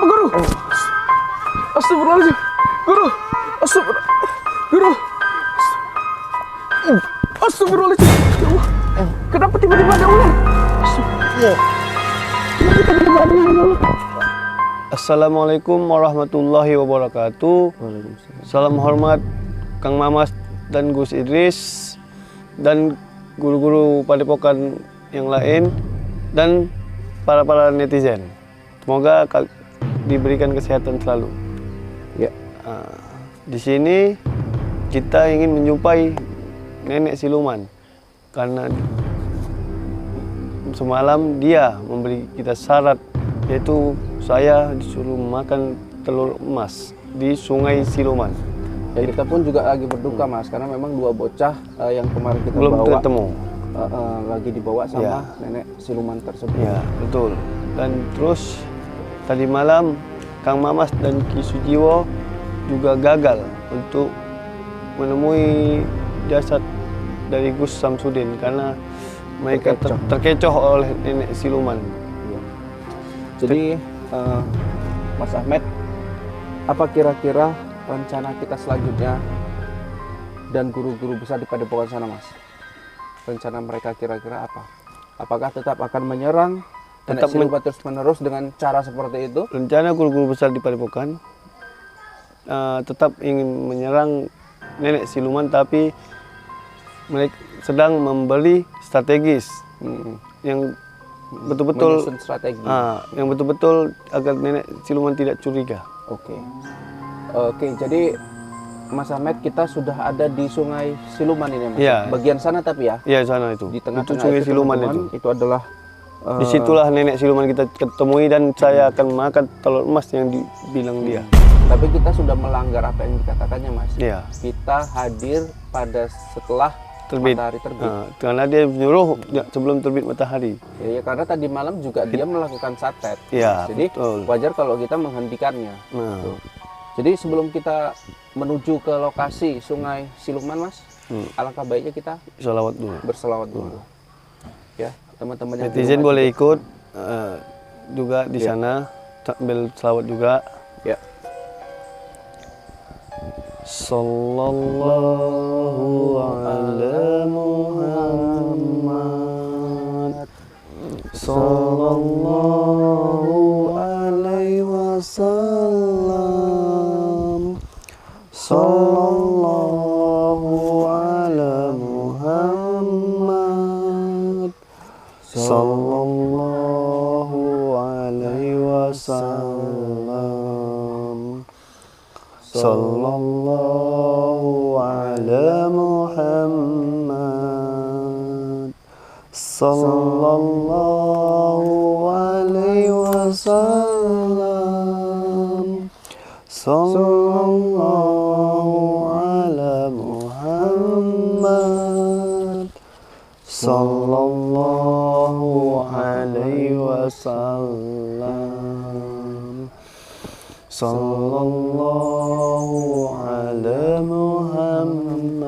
Apa guru? Astagfirullahaladzim. Guru. Astagfirullah. Guru. Astagfirullahaladzim. Ya Allah. Kenapa tiba-tiba ada ular? Assalamualaikum warahmatullahi wabarakatuh. Salam hormat Kang Mamas dan Gus Idris dan guru-guru padepokan yang lain dan para netizen. Semoga diberikan kesehatan selalu. Ya. Di sini kita ingin menjumpai nenek siluman karena semalam dia memberi kita syarat, yaitu saya disuruh makan telur emas di Sungai Siluman. Ya, kita pun juga lagi berduka Mas, karena memang dua bocah yang kemarin kita belum bawa ketemu. Lagi dibawa sama nenek siluman tersebut. Ya, betul. Dan terus tadi malam Kang Mamas dan Ki Sujiwo juga gagal untuk menemui jasad dari Gus Samsudin karena mereka terkecoh oleh nenek siluman. Ya. Jadi Mas Ahmed, apa kira-kira rencana kita selanjutnya dan guru-guru besar di padepokan sana, Mas? Rencana mereka kira-kira apa? Apakah tetap akan menyerang nenek siluman terus-menerus dengan cara seperti itu? Rencana guru-guru besar di padepokan tetap ingin menyerang nenek siluman, tapi mereka sedang membeli strategis yang betul-betul strategi. Yang betul-betul agar nenek siluman tidak curiga. Oke, jadi Mas Ahmed, kita sudah ada di Sungai Siluman ini, Mas. Ya. Bagian sana tapi ya. Iya, sana itu. Di tengah-tengah Sungai Siluman itu adalah disitulah nenek siluman kita ketemui dan saya akan makan telur emas yang dibilang dia. Tapi kita sudah melanggar apa yang dikatakannya, Mas. Iya. Kita hadir pada setelah matahari terbit. Karena dia menyuruh sebelum terbit matahari. Ya, karena tadi malam juga dia melakukan santet. Iya, jadi betul. wajar kalau kita menghentikannya. Tuh. Jadi sebelum kita menuju ke lokasi Sungai Siluman, Mas, alangkah baiknya kita Sholawat dulu. berselawat dulu. Ya, teman-teman yang Netizen boleh ikut juga di sana sambil selawat juga. Ya. Sallallahu ala Muhammad Sallallahu alaihi wasallam Sallallahu ala Muhammad Sallallahu alaihi wasallam Sallallahu ala Muhammad Sallallahu alaihi wasallam Sallallahu ala Muhammad Sallallahu alaihi wasallam Sallallahu ala Muhammad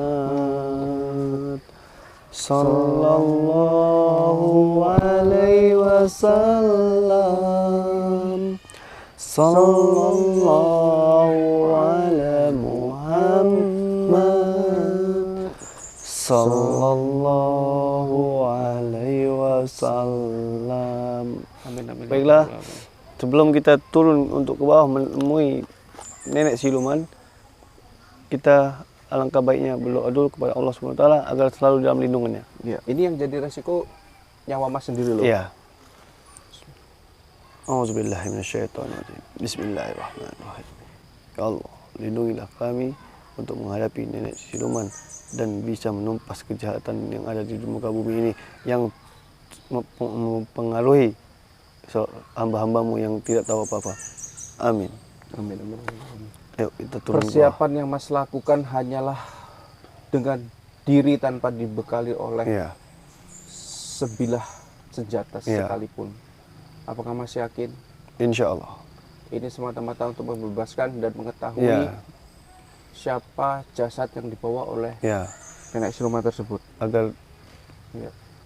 Sallallahu alaihi wasallam Sallallahu ala Muhammad Sallallahu alaihi wasallam. Amin, amin. Baiklah, sebelum kita turun untuk ke bawah menemui nenek siluman, kita alangkah baiknya berdoa dulu kepada Allah SWT agar selalu dalam lindungannya. Ya, ini yang jadi resiko nyawa Mas sendiri loh. Iya. A'udzubillahi minasyaitonirrajim. Bismillahirrahmanirrahim. Ya Allah, lindungilah kami untuk menghadapi nenek siluman dan bisa menumpas kejahatan yang ada di muka bumi ini yang mempengaruhi hamba-hambamu yang tidak tahu apa-apa. Amin. Amin, amin, amin. Ayo kita turun. Persiapan yang Mas lakukan hanyalah dengan diri tanpa dibekali oleh sebilah senjata sekalipun. Apakah Mas yakin? Insya Allah. Ini semata-mata untuk membebaskan dan mengetahui siapa jasad yang dibawa oleh nenek siluman tersebut. Agar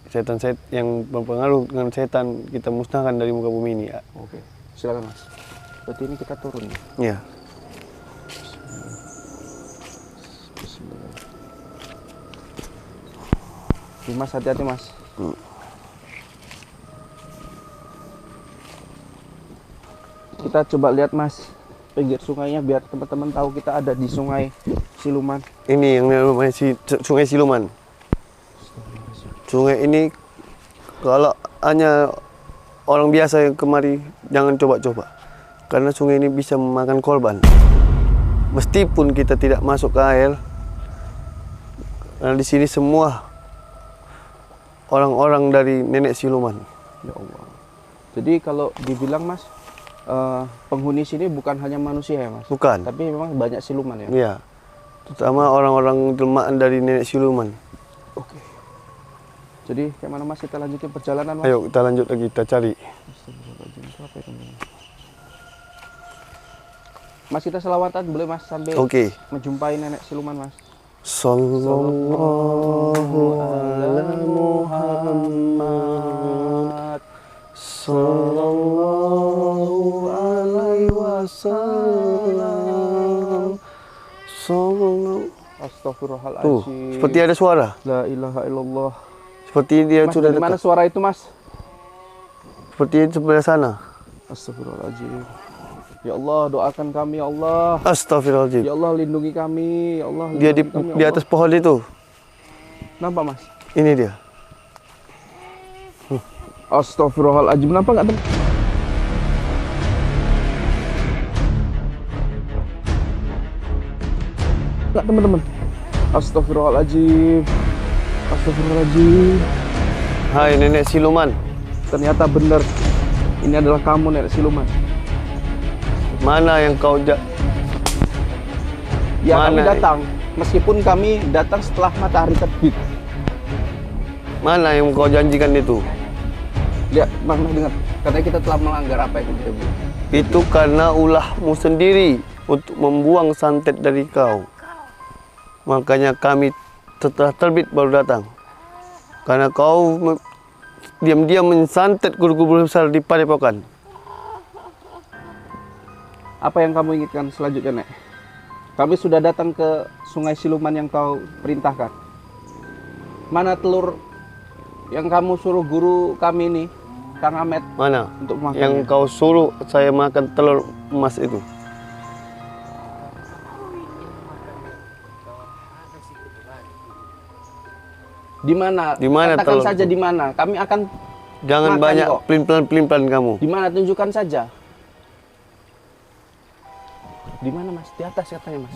setan-setan yang berpengaruh dengan setan kita musnahkan dari muka bumi ini. Oke, silakan Mas. Berarti ini kita turun ya? Ya. Bismillah. Mas, hati-hati Mas. Kita coba lihat Mas pinggir sungainya biar teman-teman tahu kita ada di Sungai Siluman. Ini yang namanya Sungai Siluman. Sungai ini kalau hanya orang biasa yang kemari jangan coba-coba. Karena sungai ini bisa memakan korban. Meskipun kita tidak masuk ke air, karena di sini semua orang-orang dari nenek siluman. Ya Allah. Jadi kalau dibilang Mas, penghuni sini bukan hanya manusia ya Mas? Bukan. Tapi memang banyak siluman ya? Iya. Terutama orang-orang jelmaan dari nenek siluman. Oke. Jadi kayak mana Mas, kita lanjutin perjalanan Mas? Ayo kita lanjut lagi, kita cari. Mas, kita selawatan boleh Mas sambil menjumpai nenek siluman Mas? Sallallahu ala Muhammad Sallallahu alaihi wasallam. Astagfirullahaladzim. Seperti ada suara. La ilaha illallah. Seperti dia Mas, sudah dari mana dekat. suara itu Mas? Seperti sebelah sana. Astagfirullahaladzim. Ya Allah, doakan kami ya Allah. Astagfirullahaladzim. Ya Allah, lindungi kami. Ya Allah, Dia lindungi kami, di ya atas pohon itu. Nampak Mas? Ini dia. Astagfirullahaladzim. Nampak nggak teman? Nggak teman-teman? Astagfirullahaladzim. Astagfirullahaladzim. Hai nenek siluman. Ternyata benar. Ini adalah kamu nenek siluman. Mana yang kau Ya, Mana? kami datang. Meskipun kami datang setelah matahari terbit. Mana yang kau janjikan itu? Lihat, Bang, dengar. Karena kita telah melanggar apa yang kita bilang. Itu karena ulahmu sendiri untuk membuang santet dari kau. Makanya kami setelah terbit baru datang. Karena kau diam-diam mensantet guru-guru besar di Padepokan. Apa yang kamu inginkan selanjutnya, Nek? Kami sudah datang ke Sungai Siluman yang kau perintahkan. Mana telur yang kamu suruh guru kami ini, Kang Ahmed? Mana? Untuk makan. Yang kau suruh saya makan telur emas itu. Di mana? Di mana Katakan telur saja itu? di mana. Kami akan Jangan makan banyak kok. pelin-pelan kamu. Di mana? Tunjukkan saja. Di mana Mas? Di atas katanya Mas.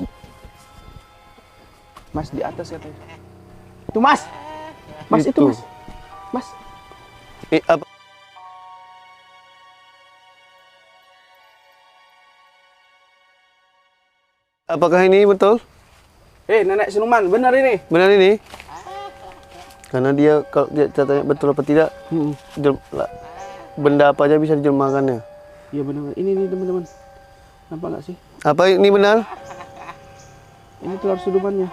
Mas di atas katanya. Itu Mas. Mas itu Mas. Mas. Apa? Apakah ini betul? Nenek siluman, benar ini. Benar ini? Karena dia kalau dia tanya betul apa tidak, benda apa aja bisa dijelmakannya. Iya benar. Ini teman-teman. Nampak nggak sih? Apa ini benar? Ini telur silumannya.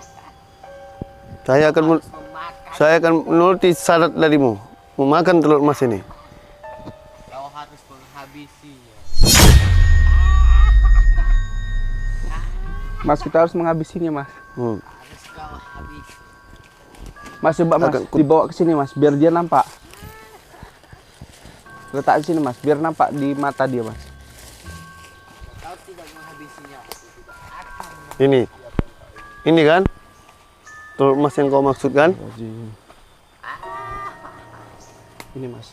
Saya akan menuruti syarat darimu, memakan telur emas ini. Kau harus menghabisinya. Mas, kita harus menghabisinya, Mas. Harus kau habisi. Mas, coba Mas, dibawa ke sini Mas, biar dia nampak. Letak di sini Mas, biar nampak di mata dia Mas. Kau tidak menghabisinya. Ini kan telur emas yang kau maksudkan? Ini Mas,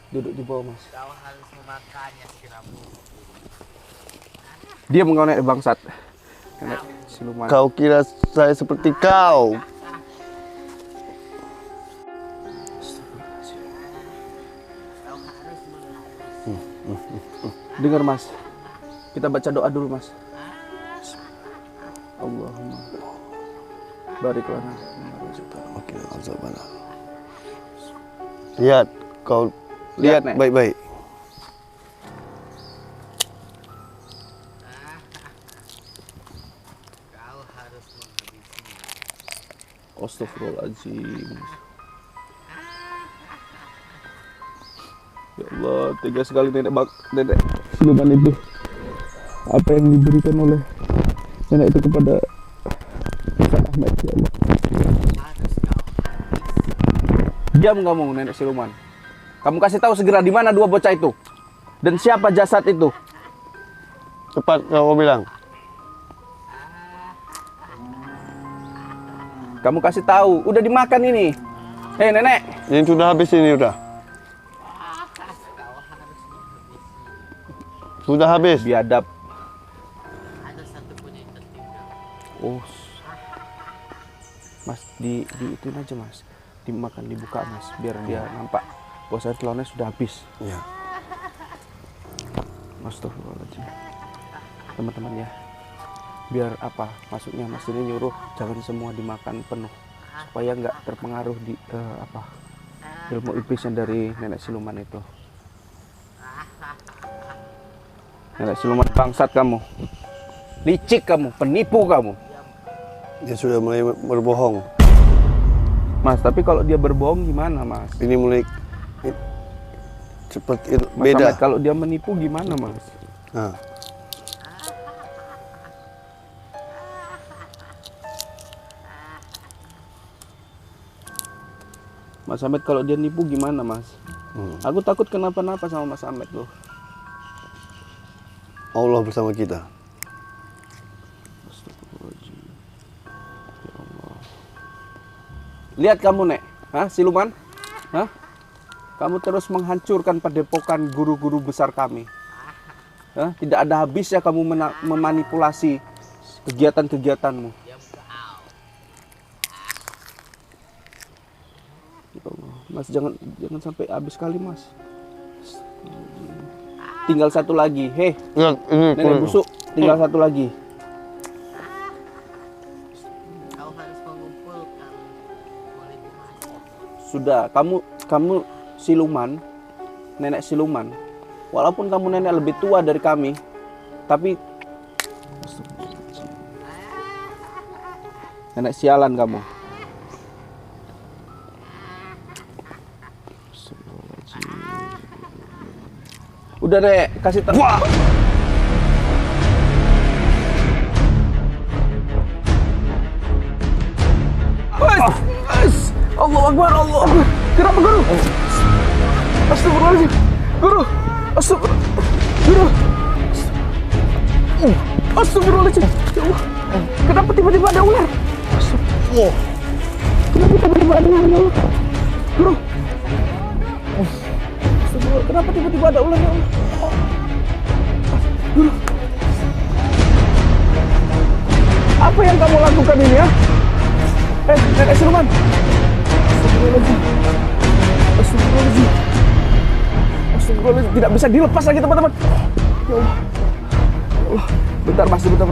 duduk di bawah Mas. Kau harus memakannya segera mungkin. Dia mengonek bangsat. Nenek siluman. Kau kira saya seperti kau? Kau harus menghabisi. Dengar Mas, kita baca doa dulu Mas. Allahumma barik lana. Oke, lihat, kau lihat Nek. baik-baik. Kau harus menghabisinya. Astagfirullahaladzim. Ya Allah, tega sekali nenek siluman itu. apa yang diberikan oleh nenek itu kepada Mas Ahmed, ya Allah. Harus kau habisi. Diam kamu, nenek siluman. Kamu kasih tahu segera di mana dua bocah itu dan siapa jasad itu. Cepat kau bilang. Kamu kasih tahu, udah dimakan ini. Hei nenek, Ini sudah habis ini udah. Kau harus menghabisi. Sudah habis. biadab. Ada satu pun yang tertinggal. Oh, Mas, di itu aja Mas, dimakan, dibuka Mas, biar dia nampak bahwa telurnya sudah habis. Ya. Astagfirullahaladzim. Teman-teman ya, biar apa maksudnya Mas ini nyuruh jangan semua dimakan penuh supaya nggak terpengaruh di ilmu iblisnya dari nenek siluman itu. Nenek siluman bangsat kamu, licik kamu, penipu kamu. Dia sudah mulai berbohong. Mas, tapi kalau dia berbohong gimana Mas? Ini mulai seperti itu, Mas beda. Ahmed, kalau dia menipu gimana Mas? Nah, Mas Ahmed kalau dia nipu gimana Mas? Aku takut kenapa-napa sama Mas Ahmed loh. Allah bersama kita. Astagfirullahaladzim. Ya Allah. Lihat kamu nek, siluman? Kamu terus menghancurkan padepokan guru-guru besar kami. Tidak ada habisnya kamu memanipulasi kegiatan-kegiatanmu. Diam kau. Ya Allah. Mas jangan sampai habis kali Mas. Tinggal satu lagi. Hei, Lihat, ini nenek busuk. Tinggal satu lagi. Kau harus mengumpulkan kulit emas. Sudah, kamu siluman, nenek siluman. Walaupun kamu nenek lebih tua dari kami, tapi nenek sialan kamu. Udah deh, kasih tahu. Allah Akbar, Allah Akbar. Kenapa guru? Astagfirullahaladzim. Guru, astagfirullahaladzim. Guru. Astagfirullahaladzim. Ya Allah. Kenapa tiba-tiba ada ular? Astagfirullah. Kenapa tiba-tiba ada ular? Ya Allah. Guru. Astagfirullah. Kenapa tiba-tiba ada ular? Ya Allah. Guru. Apa yang kamu lakukan ini ya? Nenek siluman. Astagfirullahaladzim. Astagfirullahaladzim. Astagfirullahaladzim. Tidak bisa dilepas lagi teman-teman. Ya Allah. Ya Allah. Bentar Mas, bentar.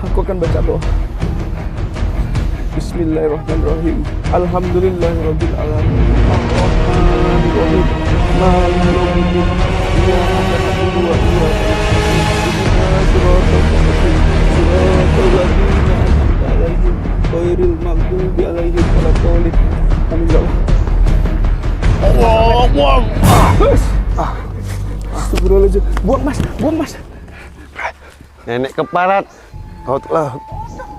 Aku akan baca doa. Bismillahirrahmanirrahim. Alhamdulillahirabbil alamin. Ar-Rahmanir-Rahim. Maliki yaumiddin. Iyyaka na'budu wa iyyaka nasta'in. Ihdinas siratal mustaqim. Siratal ladzina an'amta 'alaihim ghairil maghdubi 'alaihim waladdallin. Amin ya Allah. Astagfirullahaladzim. Buang Mas. nenek keparat. Kau telah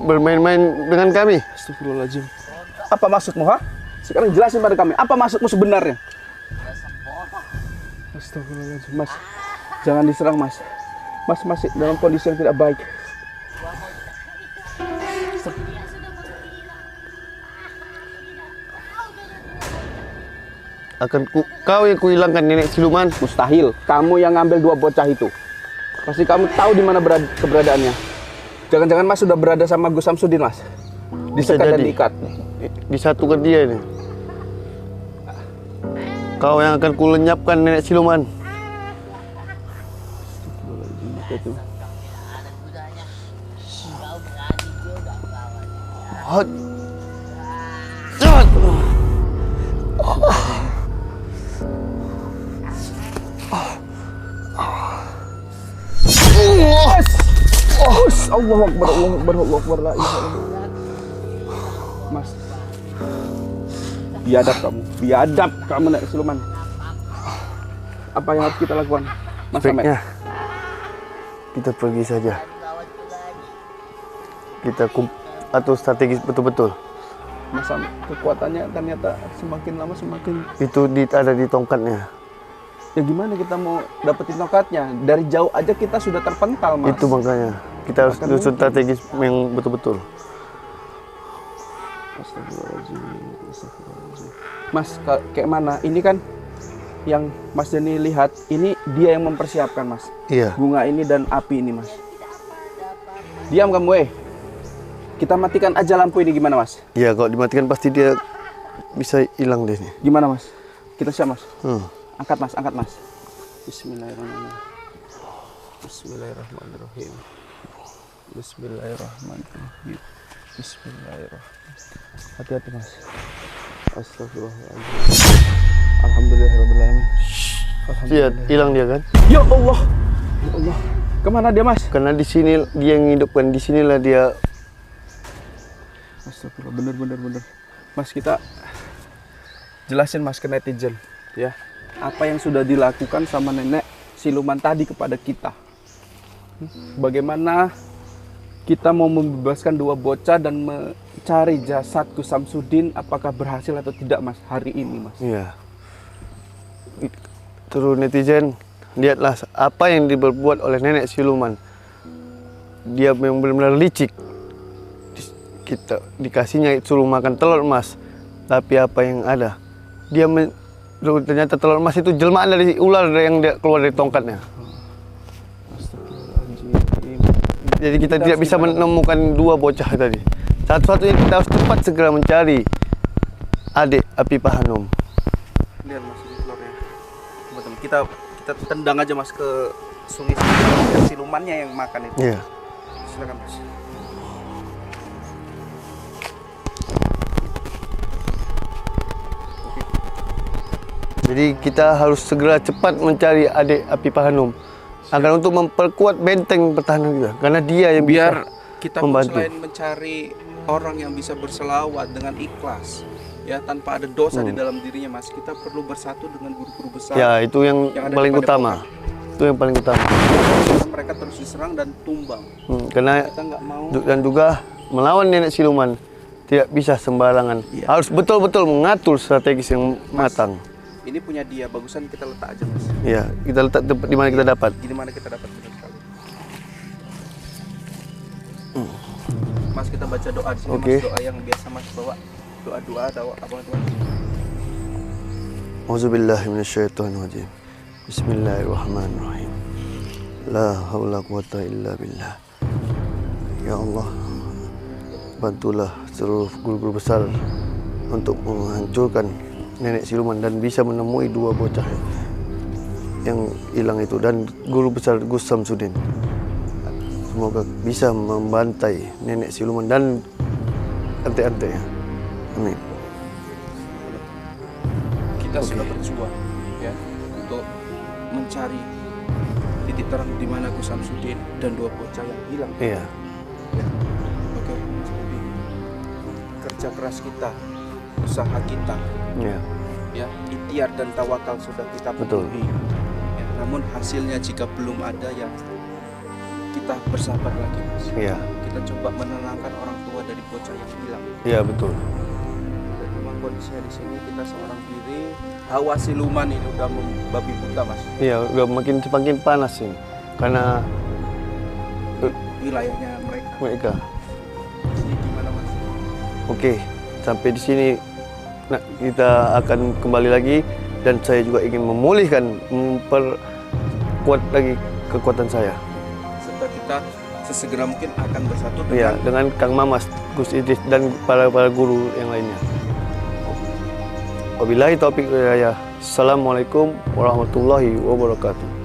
bermain-main dengan kami. Astagfirullahaladzim. Apa maksudmu, Sekarang jelasin pada kami. Apa maksudmu sebenarnya? Astagfirullahaladzim, Mas. Jangan diserang, Mas. Mas masih dalam kondisi yang tidak baik. Kau yang kuhilangkan nenek siluman. Mustahil. Kamu yang ngambil dua bocah itu. Pasti kamu tahu di mana keberadaannya. Jangan-jangan Mas sudah berada sama Gus Samsudin, Mas. Disekat dan diikat. Disatukan dia ini. Kau yang akan kulenyapkan nenek siluman. Ada gunanya. Kau berani juga kawan. Hot. Cepat. Allahu Akbar, Allahu Akbar, Allahu Akbar, la ilaha illallah. Mas, biadab kamu nenek siluman. Apa yang harus kita lakukan, Mas Ahmed? Baiknya kita pergi saja. kawanku lagi. Kita atur strategis betul-betul. Mas Ahmed, kekuatannya ternyata semakin lama semakin. Itu ada di tongkatnya. Ya gimana kita mau dapetin tongkatnya? Dari jauh aja kita sudah terpental, Mas. Itu makanya kita harus Bahkan susun strategis yang betul-betul. Astagfirullahaladzim. Mas, kayak mana? Ini kan yang Mas Denny lihat, ini dia yang mempersiapkan, Mas. Iya. Bunga ini dan api ini, Mas. Diam kamu, Kita matikan aja lampu ini, gimana, Mas? Iya, kalau dimatikan pasti dia bisa hilang deh nih. Gimana, Mas? Kita siap, Mas? Hmm. Angkat, Mas. Bismillahirrahmanirrahim. Bismillahirrahmanirrahim. Bismillahirrahmanirrahim. Bismillahirrahmanirrahim. Hati-hati, Mas. Astagfirullahaladzim. Alhamdulillahirrahmanirrahim. Lihat, hilang dia kan? Ya Allah. Ya Allah. Kemana dia, Mas? Karena di sini dia yang hidupkan, di sinilah dia. Astagfirullah, bener. Mas, kita jelasin, Mas, ke netizen, ya. Apa yang sudah dilakukan sama nenek siluman tadi kepada kita. Bagaimana kita mau membebaskan dua bocah dan mencari jasad Gus Samsudin, apakah berhasil atau tidak, Mas, hari ini, Mas? Iya. Terus netizen, lihatlah apa yang diperbuat oleh nenek siluman. Dia memang benar-benar licik. Kita dikasihnya suruh makan telur emas, tapi apa yang ada? Dia ternyata telur emas itu jelmaan dari ular yang dia keluar dari tongkatnya. Jadi kita tidak bisa menemukan dua bocah tadi. Satu-satunya kita harus cepat segera mencari adik Api Pahanum. Lihat, Mas, ini telurnya. Teman-teman, kita tendang aja, Mas, ke sungai silumannya yang makan itu. Iya. Silakan, Mas. Jadi kita harus segera cepat mencari adik Api Pahanum agar untuk memperkuat benteng pertahanan kita. Karena dia yang Biar bisa kita pun membantu. selain mencari orang yang bisa berselawat dengan ikhlas, ya, tanpa ada dosa di dalam dirinya, Mas, kita perlu bersatu dengan guru-guru besar. Ya, itu yang Yang ada paling di utama. Itu yang paling utama. Karena mereka terus diserang dan tumbang. Karena Kita nggak mau. dan juga melawan nenek siluman tidak bisa sembarangan. Iya. Harus betul-betul mengatur strategis yang matang. Ini punya dia, bagusan kita letak aja, Mas. Ya, kita letak tempat di mana kita dapat. Di mana kita dapat, benar sekali. Mas, kita baca doa di sini, Oke. Mas, doa yang biasa Mas bawa. Doa apa itu, Mas? Auzubillahi minasyaitonirrajim. Bismillahirrahmanirrahim. La haula quwata illa billah. Ya Allah, bantulah seluruh guru-guru besar untuk menghancurkan nenek siluman dan bisa menemui dua bocah yang hilang itu dan guru besar Gus Samsudin. Semoga bisa membantai nenek siluman dan ante-antenya. Amin. Kita sudah berjuang, ya, untuk mencari titik terang di mana Gus Samsudin dan dua bocah yang hilang. Iya. Ya. Oke. Jadi, kerja keras kita, usaha kita, Iya. ya, ikhtiar dan tawakal sudah kita Betul. penuhi. Ya, namun hasilnya jika belum ada, ya kita bersabar lagi, Mas. Iya. Kita coba menenangkan orang tua dari bocah yang hilang. Iya, betul. Dan memang kondisinya di sini kita seorang diri, hawa siluman ini udah membabi buta, Mas. Iya, udah semakin panas ini karena Wilayahnya mereka. Jadi gimana, Mas? Oke, sampai di sini nah, kita akan kembali lagi dan saya juga ingin memulihkan, memperkuat lagi kekuatan saya. Serta kita sesegera mungkin akan bersatu Iya, dengan dengan Kang Mamas, Gus Idris dan para guru yang lainnya. Wabillahi taufiq wal hidayah. Assalamualaikum warahmatullahi wabarakatuh.